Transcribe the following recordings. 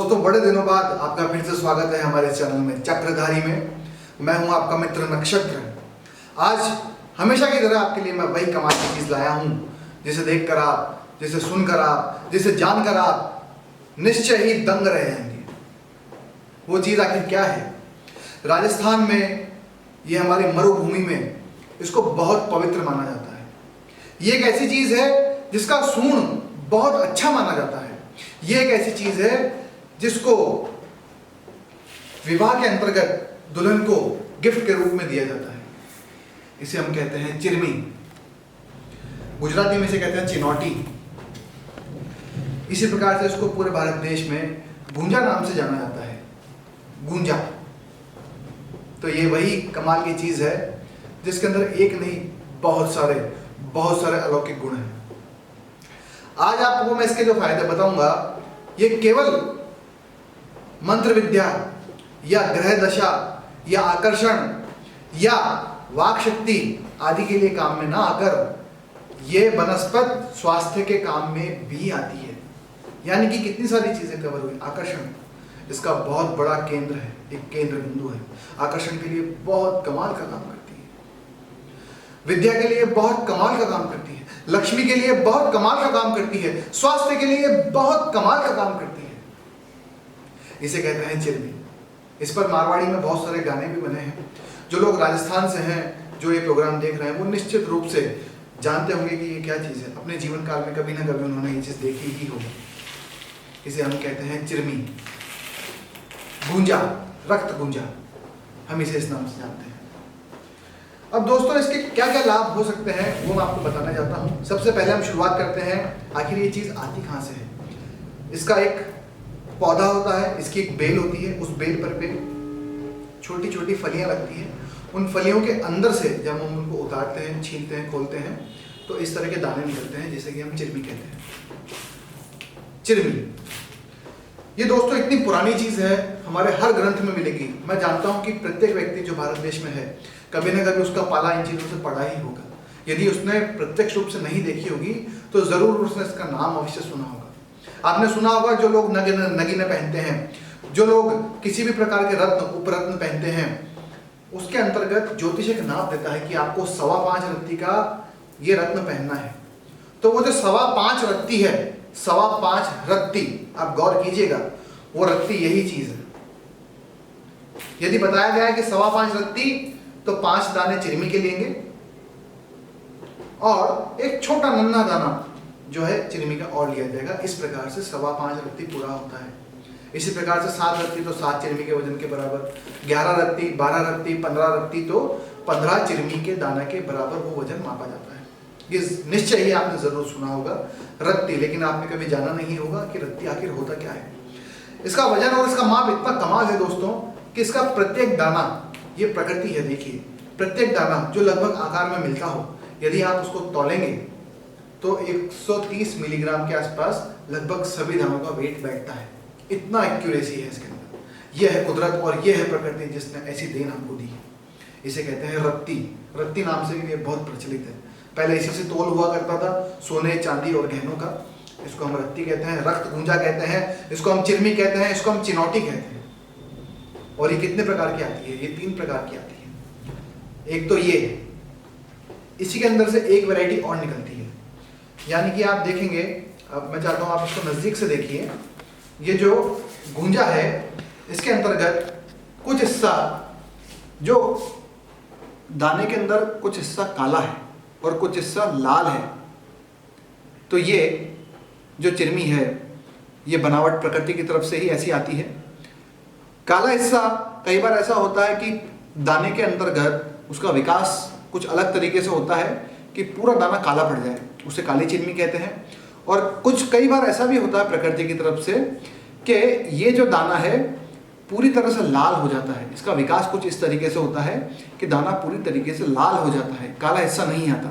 दोस्तों, बड़े दिनों बाद आपका फिर से स्वागत है हमारे चैनल में चक्रधारी में। मैं हूं आपका मित्र नक्षत्र। आज हमेशा की तरह आपके लिए मैं वही कमाल की चीज़ लाया हूं जिसे देखकर आप, जिसे सुनकर आप, जिसे जानकर आप निश्चय ही दंग रह जाएंगे। वो चीज़ आखिर क्या है? राजस्थान में, ये हमारी मरुभूमि में, इसको बहुत पवित्र माना जाता है। ये एक ऐसी चीज़ है जिसका सूंड बहुत अच्छा माना जाता है। ये एक ऐसी चीज़ है जिसको विवाह के अंतर्गत दुल्हन को गिफ्ट के रूप में दिया जाता है। इसे हम कहते हैं चिरमी। गुजराती में इसे कहते हैं चिनौटी। इसी प्रकार से इसको पूरे भारत देश में गूंजा नाम से जाना जाता है। गूंजा। तो ये वही कमाल की चीज़ है जिसके अंदर एक नहीं बहुत सारे अलौकिक गुण हैं। आज आपको मैं इसके जो फायदे बताऊंगा, ये केवल मंत्र विद्या या ग्रह दशा या आकर्षण या वाक शक्ति आदि के लिए काम में ना आकर ये वनस्पत स्वास्थ्य के काम में भी आती है। यानी कि कितनी सारी चीजें कवर हुई। आकर्षण इसका बहुत बड़ा केंद्र है, एक केंद्र बिंदु है। आकर्षण के लिए बहुत कमाल का काम करती है। विद्या के लिए बहुत कमाल का काम करती है। लक्ष्मी के लिए बहुत कमाल का काम करती है। स्वास्थ्य के लिए बहुत कमाल का काम करती है। इसे कहते हैं चिरमी। इस पर मारवाड़ी में बहुत सारे गाने भी बने हैं। जो लोग राजस्थान से हैं, जो ये प्रोग्राम देख रहे हैं, वो निश्चित रूप से जानते होंगे कि ये क्या चीज़ है। अपने जीवन काल में कभी ना कभी उन्होंने ये चीज़ देखी ही होगी। इसे हम कहते हैं चिरमी, गूंजा, रक्त गूंजा, हम इसे इस नाम से जानते हैं। अब दोस्तों, इसके क्या क्या लाभ हो सकते हैं वो मैं आपको बताना चाहता हूँ। सबसे पहले हम शुरुआत करते हैं, आखिर ये चीज़ आती कहाँ से है। इसका एक पौधा होता है, इसकी एक बेल होती है। उस बेल पर पे छोटी छोटी फलियाँ लगती हैं। उन फलियों के अंदर से जब हम उनको उतारते हैं, छीलते हैं, खोलते हैं, तो इस तरह के दाने निकलते हैं, जिसे कि हम चिरमी कहते हैं। चिरमी ये दोस्तों इतनी पुरानी चीज़ है, हमारे हर ग्रंथ में मिलेगी। मैं जानता हूँ कि प्रत्येक व्यक्ति जो भारत देश में है, कभी ना कभी उसका पाला इन चीज़ों से पढ़ा ही होगा। यदि उसने प्रत्यक्ष रूप से नहीं देखी होगी तो ज़रूर उसने इसका नाम अवश्य सुना होगा। आपने सुना होगा जो लोग नगीने पहनते हैं, जो लोग किसी भी प्रकार के रत्न उपरत्न पहनते हैं, उसके अंतर्गत ज्योतिष एक नाप देता है कि आपको 5.25 रत्ती का ये रत्न पहनना है। तो वो जो 5.25 रत्ती है, 5.25 रत्ती, आप गौर कीजिएगा, वो रत्ती यही चीज है। यदि बताया गया है कि 5.25 रत्ती, तो 5 दाने चिरमी के लेंगे और एक छोटा नन्हा दाना जो है चिरमी का और लिया जाएगा। इस प्रकार से 5.25 रत्ती पूरा होता है। इसी प्रकार से 7 रत्ती तो 7 चिरमी के वजन के बराबर, 11 रत्ती, 12 रत्ती, 15 रत्ती तो 15 चिरमी के दाना के बराबर वो वजन मापा जाता है। ये निश्चय ही आपने जरूर सुना होगा रत्ती, लेकिन आपने कभी जाना नहीं होगा कि रत्ती आखिर होता क्या है। इसका वजन और इसका माप इतना कमाल है दोस्तों कि इसका प्रत्येक दाना, ये प्रकृति है, देखिए, प्रत्येक दाना जो लगभग आकार में मिलता हो, यदि आप उसको तौलेंगे तो 130 मिलीग्राम के आसपास लगभग सभी दानों का वेट बैठता है। इतना एक्यूरेसी है इसके अंदर। यह है कुदरत और यह है प्रकृति जिसने ऐसी देन हमको दी है। इसे कहते हैं रत्ती। रत्ती नाम से भी ये बहुत प्रचलित है। पहले इसी से तोल हुआ करता था, सोने, चांदी और गहनों का। इसको हम रत्ती कहते हैं, रक्त गूंजा कहते हैं, इसको हम चिरमी कहते हैं, इसको हम चिनौटी कहते हैं। और ये कितने प्रकार की आती है? ये 3 प्रकार की आती है। एक तो ये, इसी के अंदर से एक वैरायटी और निकलती है। यानी कि आप देखेंगे, अब मैं चाहता हूँ आप इसको नजदीक से देखिए। ये जो गूंजा है, इसके अंतर्गत कुछ हिस्सा, जो दाने के अंदर कुछ हिस्सा काला है और कुछ हिस्सा लाल है। तो ये जो चिरमी है, ये बनावट प्रकृति की तरफ से ही ऐसी आती है। काला हिस्सा कई बार ऐसा होता है कि दाने के अंतर्गत उसका विकास कुछ अलग तरीके से होता है कि पूरा दाना काला पड़ जाए, उसे काली चिरमी कहते हैं। और कुछ कई बार ऐसा भी होता है प्रकृति की तरफ से कि ये जो दाना है पूरी तरह से लाल हो जाता है। इसका विकास कुछ इस तरीके से होता है कि दाना पूरी तरीके से लाल हो जाता है, काला हिस्सा नहीं आता।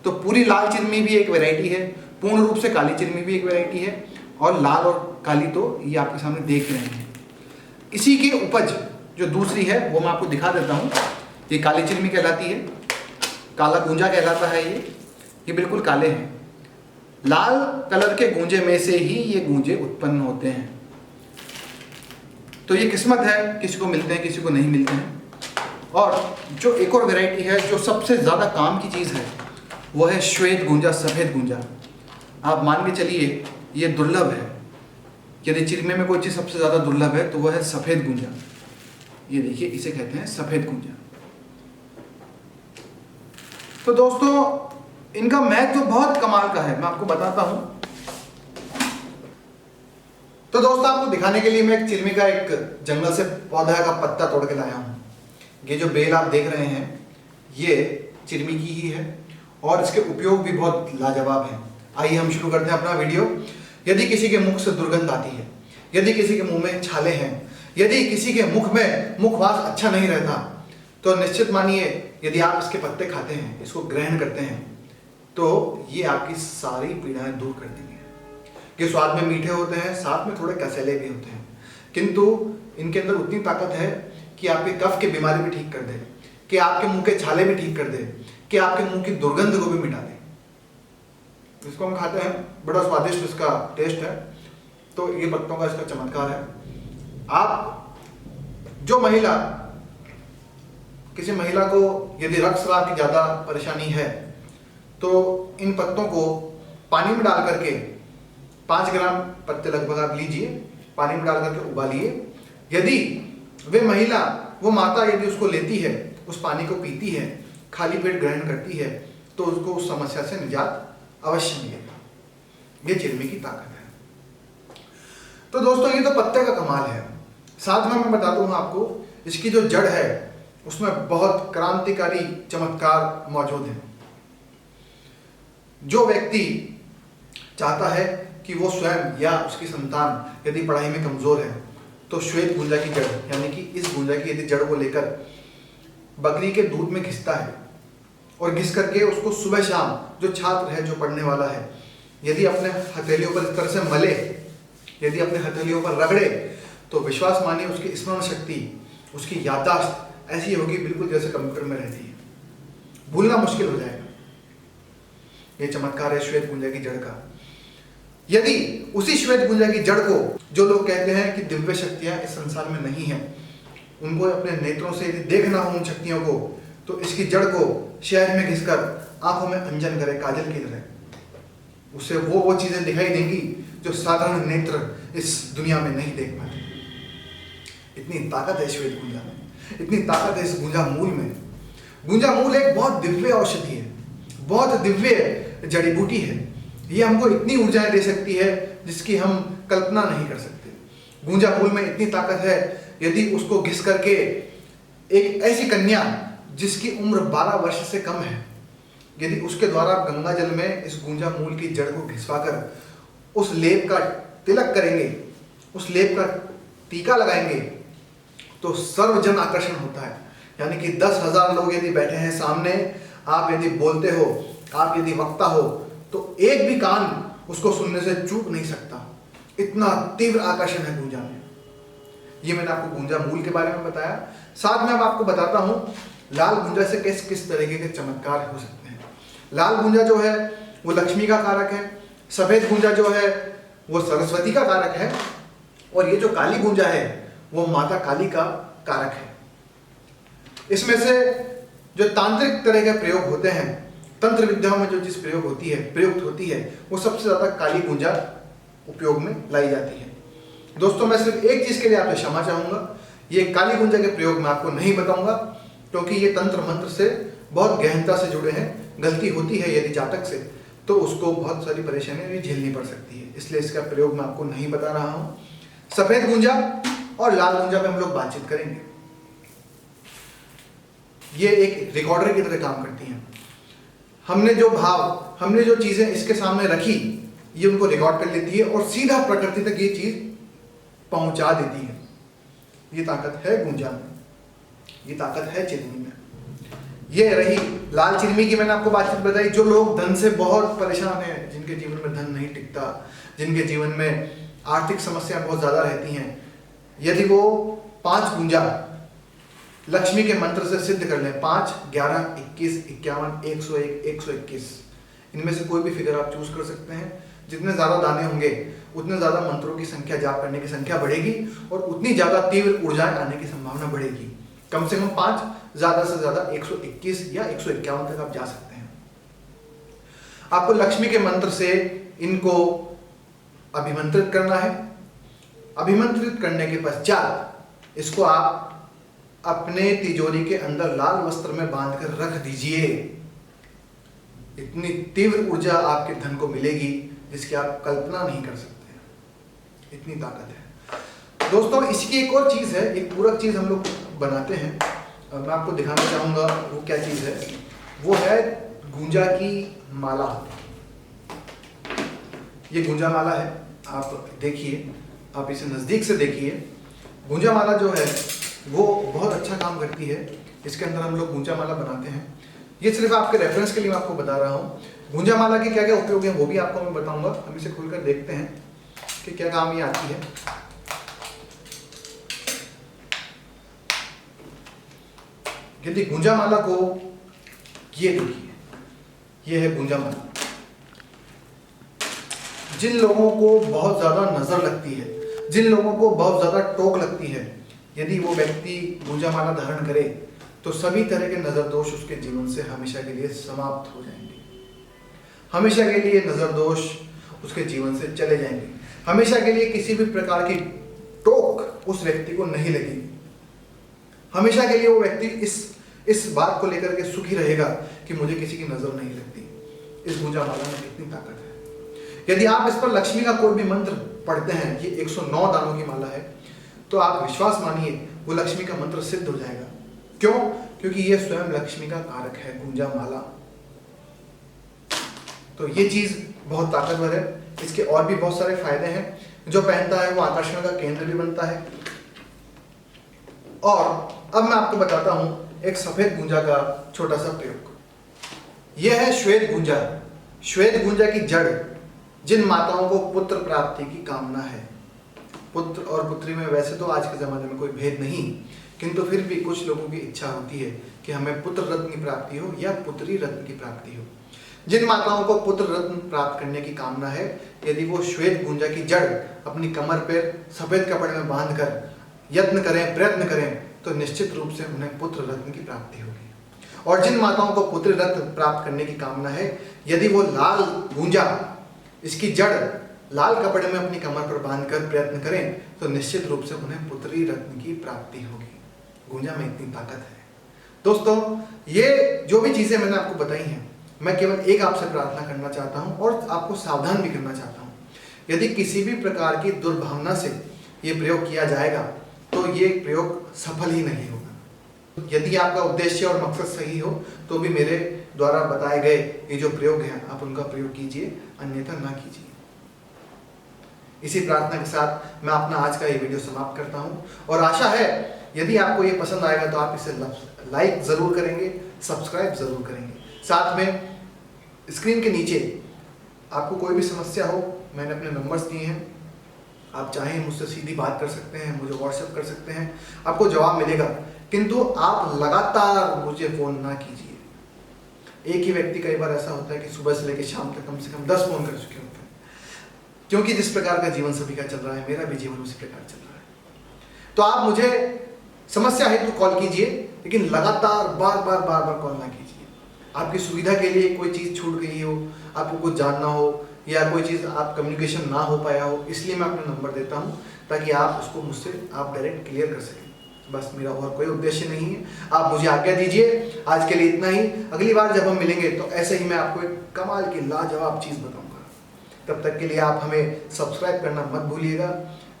तो पूरी लाल चिरमी भी एक वैरायटी है, पूर्ण रूप से काली चिरमी भी एक वैरायटी है, और लाल और काली तो ये आपके सामने देख रहे हैं। इसी की उपज जो दूसरी है वो मैं आपको दिखा देता हूँ। ये काली चिरमी कहलाती है, काला गूंजा कहलाता है। ये बिल्कुल काले हैं। लाल कलर के गूंजे में से ही ये गूंजे उत्पन्न होते हैं। तो ये किस्मत है, किसी को मिलते हैं किसी को नहीं मिलते हैं। और जो एक और वैरायटी है जो सबसे ज़्यादा काम की चीज़ है वो है श्वेत गुंजा, सफ़ेद गुंजा। आप मान के चलिए ये दुर्लभ है। यदि चिरमे में कोई चीज़ सबसे ज़्यादा दुर्लभ है तो वह है सफ़ेद गुंजा। ये देखिए, इसे कहते हैं सफ़ेद गुंजा। तो दोस्तों इनका महत्व तो बहुत कमाल का है, मैं आपको बताता हूं। तो दोस्तों आपको दिखाने के लिए मैं एक चिरमी का एक जंगल से पौधा का पत्ता तोड़ के लाया हूं। ये जो बेल आप देख रहे हैं ये चिरमी की ही है और इसके उपयोग भी बहुत लाजवाब हैं। आइए हम शुरू करते हैं अपना वीडियो। यदि किसी के मुख से दुर्गंध आती है, यदि किसी के मुंह में छाले हैं, यदि किसी के मुख में मुखवास अच्छा नहीं रहता, तो निश्चित मानिए यदि आप इसके पत्ते खाते हैं, इसको ग्रहण करते हैं, तो ये आपकी सारी पीड़ाएं दूर कर देंगे। ये स्वाद में मीठे होते हैं, साथ में थोड़े कसैले भी होते हैं, किंतु इनके अंदर उतनी ताकत है कि आपके कफ की बीमारी भी ठीक कर दे, कि आपके मुंह के छाले भी ठीक कर दे, कि आपके मुंह की दुर्गंध को भी मिटा दे। इसको हम खाते हैं, बड़ा स्वादिष्ट इसका टेस्ट है। तो ये पत्तों का इसका चमत्कार है। आप जो महिला, किसी महिला को यदि रक्तस्राव की ज़्यादा परेशानी है तो इन पत्तों को पानी में डाल करके 5 ग्राम पत्ते लगभग आप लीजिए, पानी में डाल करके उबालिए। यदि वे महिला, वो माता यदि उसको लेती है, उस पानी को पीती है, खाली पेट ग्रहण करती है, तो उसको उस समस्या से निजात अवश्य मिलेगा। ये चिरमी की ताकत है। तो दोस्तों ये तो पत्ते का कमाल है। साथ में मैं बता दूं आपको, इसकी जो जड़ है उसमें बहुत क्रांतिकारी चमत्कार मौजूद है। जो व्यक्ति चाहता है कि वो स्वयं या उसकी संतान यदि पढ़ाई में कमजोर है, तो श्वेत गुंजा की जड़ यानी कि इस गुंजा की यदि जड़ को लेकर बकरी के दूध में घिसता है और घिस करके उसको सुबह शाम, जो छात्र है, जो पढ़ने वाला है, यदि अपने हथेलियों पर इस तरह से मले, यदि अपने हथेलियों पर रगड़े, तो विश्वास मानिए उसकी स्मरण शक्ति, उसकी याददाश्त ऐसी होगी बिल्कुल जैसे कंप्यूटर में रहती है। भूलना मुश्किल हो जाएगा। ये चमत्कार है श्वेत गुंजा की जड़ का। यदि उसी श्वेत गुंजा की जड़ को, जो लोग कहते हैं कि दिव्य शक्तियां इस संसार में नहीं है, उनको अपने नेत्रों से यदि देखना हो उन शक्तियों को, तो इसकी जड़ को शहद में घिसकर आंखों में अंजन करे काजल की तरह, उससे वो चीजें दिखाई देंगी जो साधारण नेत्र इस दुनिया में नहीं देख पाते। इतनी ताकत है श्वेत गुंजा में, इतनी ताकत है इस गुंजा मूल में। गुंजा मूल एक बहुत दिव्य औषधि है, बहुत दिव्य जड़ी बूटी है। ये हमको इतनी ऊर्जाएं दे सकती है जिसकी हम कल्पना नहीं कर सकते। गुंजा मूल में इतनी ताकत है, यदि उसको घिस करके एक ऐसी कन्या जिसकी उम्र 12 वर्ष से कम है, यदि उसके द्वारा गंगा जल में इस गुंजा मूल की जड़ को घिसवाकर उस लेप का तिलक करेंगे, उस लेप का टीका लगाएंगे, तो सर्वजन आकर्षण होता है। यानी कि 10,000 लोग यदि बैठे हैं सामने, आप यदि बोलते हो, आप यदि वक्ता हो, तो एक भी कान उसको सुनने से चूक नहीं सकता। इतना तीव्र आकर्षण है गुंजा में। ये मैंने आपको गुंजा मूल के बारे में बताया। साथ में अब आपको बताता हूं लाल गुंजा से किस किस तरीके के चमत्कार हो सकते हैं। लाल गुंजा जो है वो लक्ष्मी का कारक है, सफेद गुंजा जो है वो सरस्वती का कारक है, और ये जो काली गुंजा है वो माता काली का कारक है। इसमें से जो तांत्रिक तरह के प्रयोग होते हैं, तंत्र विद्याओं में जो चीज प्रयुक्त होती है, वो सबसे ज्यादा काली गुंजा उपयोग में लाई जाती है। दोस्तों मैं सिर्फ एक चीज के लिए आपसे क्षमा चाहूंगा, ये काली गुंजा के प्रयोग मैं आपको नहीं बताऊंगा, क्योंकि ये तंत्र मंत्र से बहुत गहनता से जुड़े हैं। गलती होती है यदि जातक से, तो उसको बहुत सारी परेशानियां भी झेलनी पड़ सकती है, इसलिए इसका प्रयोग मैं आपको नहीं बता रहा हूँ। सफेद गुंजा और लाल गुंजा पे हम लोग बातचीत करेंगे। ये एक रिकॉर्डर की तरह काम करती हैं। हमने जो भाव, हमने जो चीजें इसके सामने रखी, ये उनको रिकॉर्ड कर लेती है और सीधा प्रकृति तक ये चीज पहुंचा देती है। ये ताकत है गुंजा में, ये ताकत है चिरमी में। ये रही लाल चिरमी की मैंने आपको बातचीत बताई। जो लोग धन से बहुत परेशान हैं, जिनके जीवन में धन नहीं टिकता, जिनके जीवन में आर्थिक समस्याएं बहुत ज्यादा रहती हैं, यदि वो 5 गुंजा लक्ष्मी के मंत्र से सिद्ध कर लें, 5, 11, 21, 51, 101, 121, इनमें से कोई भी फिगर आप चूज कर सकते हैं। जितने ज़्यादा दाने होंगे उतने ज़्यादा मंत्रों की संख्या, जाप करने की संख्या बढ़ेगी और उतनी ज़्यादा तीव्र ऊर्जाएं आने की संभावना बढ़ेगी। कम से कम 5, ज़्यादा से ज़्यादा 121 या 151 तक आप जा सकते हैं। आपको लक्ष्मी के मंत्र से इनको अभिमंत्रित करना है। अभिमंत्रित करने के पश्चात इसको आप अपने तिजोरी के अंदर लाल वस्त्र में बांधकर रख दीजिए। इतनी तीव्र ऊर्जा आपके धन को मिलेगी जिसकी आप कल्पना नहीं कर सकते, इतनी ताकत है। दोस्तों, इसकी एक और चीज़ है, एक पूरक चीज़ हम लोग बनाते हैं, मैं आपको दिखाना चाहूँगा वो क्या चीज़ है। वो है गूंजा की माला। ये गूंजा माला है, आप देखिए, आप इसे नज़दीक से देखिए। गूंजा माला जो है वो बहुत अच्छा काम करती है। इसके अंदर हम लोग गूंजा माला बनाते हैं। ये सिर्फ आपके रेफरेंस के लिए मैं आपको बता रहा हूँ। गूंजा माला के क्या क्या उपयोग हैं वो भी आपको मैं बताऊंगा। हम इसे खोलकर देखते हैं कि क्या काम ये आती है। यदि गूंजा माला को, ये देखिए, ये है गूंजा माला। जिन लोगों को बहुत ज्यादा नजर लगती है, जिन लोगों को बहुत ज्यादा टोक लगती है, यदि वो व्यक्ति गूंजा माला धारण करे तो सभी तरह के नजर दोष उसके जीवन से हमेशा के लिए समाप्त हो जाएंगे। हमेशा के लिए नजर दोष उसके जीवन से चले जाएंगे। हमेशा के लिए किसी भी प्रकार की टोक उस व्यक्ति को नहीं लगेगी। हमेशा के लिए वो व्यक्ति इस बात को लेकर के सुखी रहेगा कि मुझे किसी की नजर नहीं लगती। इस गूंजा माला में इतनी ताकत है। यदि आप इस पर लक्ष्मी का कोई भी मंत्र पढ़ते हैं, ये 109 दानों की माला है, तो आप विश्वास मानिए वो लक्ष्मी का मंत्र सिद्ध हो जाएगा। क्यों? क्योंकि ये स्वयं लक्ष्मी का कारक है, गूंजा माला। तो ये चीज बहुत ताकतवर है। इसके और भी बहुत सारे फायदे हैं। जो पहनता है वो आकर्षण का केंद्र भी बनता है। और अब मैं आपको बताता हूं एक सफेद गूंजा का छोटा सा प्रयोग। यह है श्वेत गूंजा। श्वेत गूंजा की जड़ जिन माताओं को पुत्र प्राप्ति की कामना है, पुत्र और पुत्री में वैसे तो आज के ज़माने में कोई भेद नहीं, किंतु फिर भी कुछ लोगों की इच्छा होती है कि हमें पुत्र रत्न की प्राप्ति हो या पुत्री रत्न की प्राप्ति हो। जिन माताओं को पुत्र रत्न प्राप्त करने की कामना है, यदि वो श्वेत गूंजा की जड़ अपनी कमर पर सफ़ेद कपड़े में बांधकर यत्न करें, प्रयत्न करें, तो निश्चित रूप से उन्हें पुत्र रत्न की प्राप्ति होगी। और जिन माताओं को पुत्र रत्न प्राप्त करने की कामना है, यदि वो लाल गूंजा, इसकी जड़ लाल कपड़े में अपनी कमर पर बांधकर प्रयत्न करें, तो निश्चित रूप से उन्हें पुत्री रत्न की प्राप्ति होगी। गूंजा में इतनी ताकत है। दोस्तों, ये जो भी चीज़ें मैंने आपको बताई हैं, मैं केवल एक आपसे प्रार्थना करना चाहता हूं और आपको सावधान भी करना चाहता हूं। यदि किसी भी प्रकार की दुर्भावना से ये प्रयोग किया जाएगा तो ये प्रयोग सफल ही नहीं होगा। यदि आपका उद्देश्य और मकसद सही हो तो भी मेरे द्वारा बताए गए ये जो प्रयोग हैं आप उनका प्रयोग कीजिए, अन्यथा ना कीजिए। इसी प्रार्थना के साथ मैं अपना आज का ये वीडियो समाप्त करता हूं और आशा है यदि आपको ये पसंद आएगा तो आप इसे लाइक ज़रूर करेंगे, सब्सक्राइब ज़रूर करेंगे। साथ में स्क्रीन के नीचे आपको कोई भी समस्या हो, मैंने अपने नंबर्स दिए हैं, आप चाहें मुझसे सीधी बात कर सकते हैं, मुझे व्हाट्सएप कर सकते हैं, आपको जवाब मिलेगा। किंतु आप लगातार मुझे फ़ोन ना कीजिए। एक ही व्यक्ति कई बार ऐसा होता है कि सुबह से लेकर शाम तक कम से कम 10 फ़ोन कर चुके होते हैं, क्योंकि जिस प्रकार का जीवन सभी का चल रहा है, मेरा भी जीवन उसी प्रकार चल रहा है। तो आप मुझे समस्या है तो कॉल कीजिए, लेकिन लगातार बार बार कॉल ना कीजिए। आपकी सुविधा के लिए कोई चीज़ छूट गई हो, आपको कुछ जानना हो या कोई चीज़ आप कम्युनिकेशन ना हो पाया हो, इसलिए मैं अपना नंबर देता हूं ताकि आप उसको मुझसे आप डायरेक्ट क्लियर कर सकें। बस मेरा और कोई उद्देश्य नहीं है। आप मुझे आज्ञा दीजिए। आज के लिए इतना ही। अगली बार जब हम मिलेंगे तो ऐसे ही मैं आपको एक कमाल की लाजवाब चीज़ बताऊँगा। तब तक के लिए आप हमें सब्सक्राइब करना मत भूलिएगा।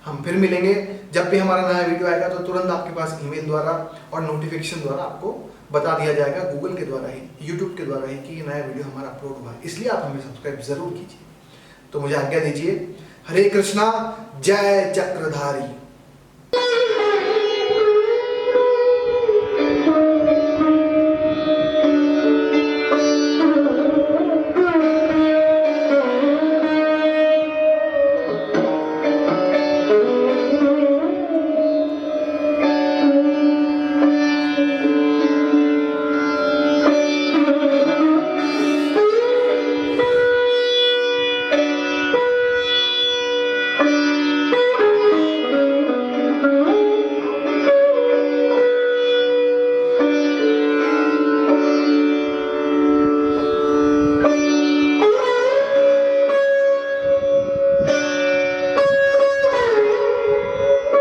हम फिर मिलेंगे। जब भी हमारा नया वीडियो आएगा तो तुरंत आपके पास ईमेल द्वारा और नोटिफिकेशन द्वारा आपको बता दिया जाएगा, गूगल के द्वारा ही, यूट्यूब के द्वारा ही, कि ये नया वीडियो हमारा अपलोड हुआ है। इसलिए आप हमें सब्सक्राइब जरूर कीजिए। तो मुझे आज्ञा दीजिए। हरे कृष्णा, जय चक्रधारी।